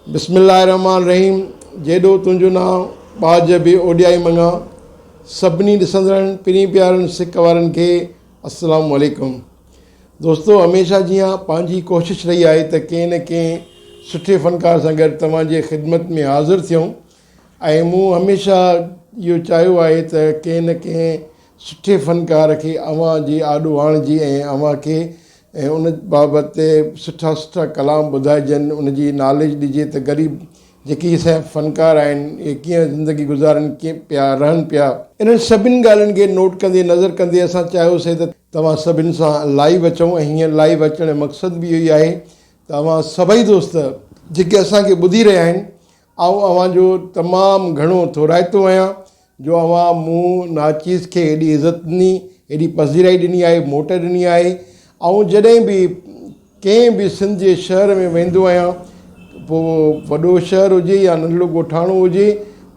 बिस्मिल्लाहिर्रहमानिर्रहीम। जेॾो तुंहिंजो नाम बाज बि ओॾियाई मङा। सभिनी ॾिसंदड़नि पिनी प्यारनि सिक वारनि खे अस्सलाम वालेकुम। दोस्तो, हमेशह जीअं पंहिंजी कोशिशि रही आहे त कंहिं न कंहिं सुठे फ़नकार सां गॾु तव्हांजे ख़िदमत में हाज़िर थियूं ऐं मूं हमेशह इहो चाहियो आहे त कंहिं न कंहिं सुठे फ़नकार खे अव्हांजी आॾो आणिजी ऐं अव्हांखे ऐं उन बाबति सुठा सुठा कलाम ॿुधाइजनि, उनजी नॉलेज ॾिजे त ग़रीब जेके असांजा फ़नकार आहिनि इहे कीअं ज़िंदगी गुज़ारनि, कीअं पिया रहनि पिया। इन्हनि सभिनी ॻाल्हियुनि खे नोट कंदे नज़र कंदे असां चाहियोसीं त तव्हां सभिनि सां लाइव अचूं ऐं हीअं लाइव अचण जो मक़सदु बि इहो ई आहे त अव्हां सभई दोस्त जेके असांखे ॿुधी रहिया आहिनि, अव्हांजो तमामु घणो थोराइतो आहियां जो अव्हां मूं नाचीज़ खे हेॾी इज़त ॾिनी, हेॾी पज़ीराई ॾिनी आहे, मोट ॾिनी आहे। ऐं जॾहिं बि कंहिं बि सिंध जे शहर में वेंदो आहियां, पोइ वॾो शहर हुजे या नंढड़ो ॻोठाणो हुजे,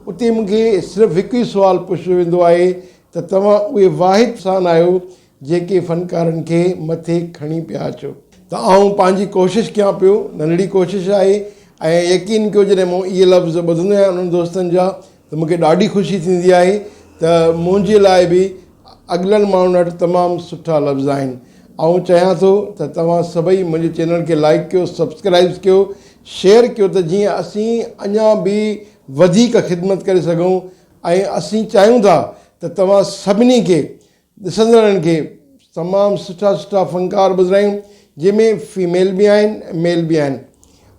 उते मूंखे सिर्फ़ु हिकु ई सुवालु पुछियो वेंदो आहे त तव्हां उहे वाहिद इंसान आहियो जेके फ़नकारनि खे मथे खणी पिया अचो। त आउं पंहिंजी कोशिशि कयां पियो, नंढड़ी कोशिशि आहे ऐं यकीन कयो जॾहिं मूं इहे लफ़्ज़ ॿुधंदो आहियां उन्हनि दोस्तनि जा त मूंखे ॾाढी ख़ुशी थींदी आहे त मुंहिंजे लाइ बि अॻिलनि माण्हुनि वटि तमामु सुठा लफ़्ज़ आहिनि। ऐं चाहियां थो त तव्हां सभई मुंहिंजे चैनल खे लाइक कयो, सब्सक्राइब कयो, शेयर कयो त जीअं असीं अञा बि वधीक ख़िदमत करे सघूं। ऐं असीं चाहियूं था त तव्हां सभिनी खे ॾिसंदड़नि खे तमामु सुठा सुठा फ़नकार ॿुधायूं, जंहिंमें फीमेल बि आहिनि मेल बि आहिनि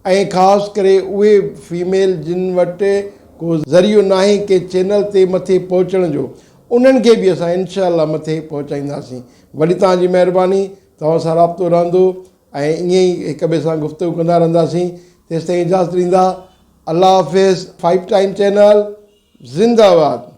ऐं ख़ासि करे उहे फीमेल जिन वटि को ज़रियो न आहे के चैनल ते मथे पहुचण जो, उन्हनि खे बि असां इनशा मथे पहुचाईंदासीं। वॾी तव्हांजी महिरबानी, तव्हां सां राब्तो रहंदो ऐं ईअं ई हिक ॿिए सां गुफ़्तगू कंदा रहंदासीं। तेसिताईं इजाज़त ॾींदा। अल्लाह हाफ़िज़। 5 टाइम चैनल ज़िंदाबाद।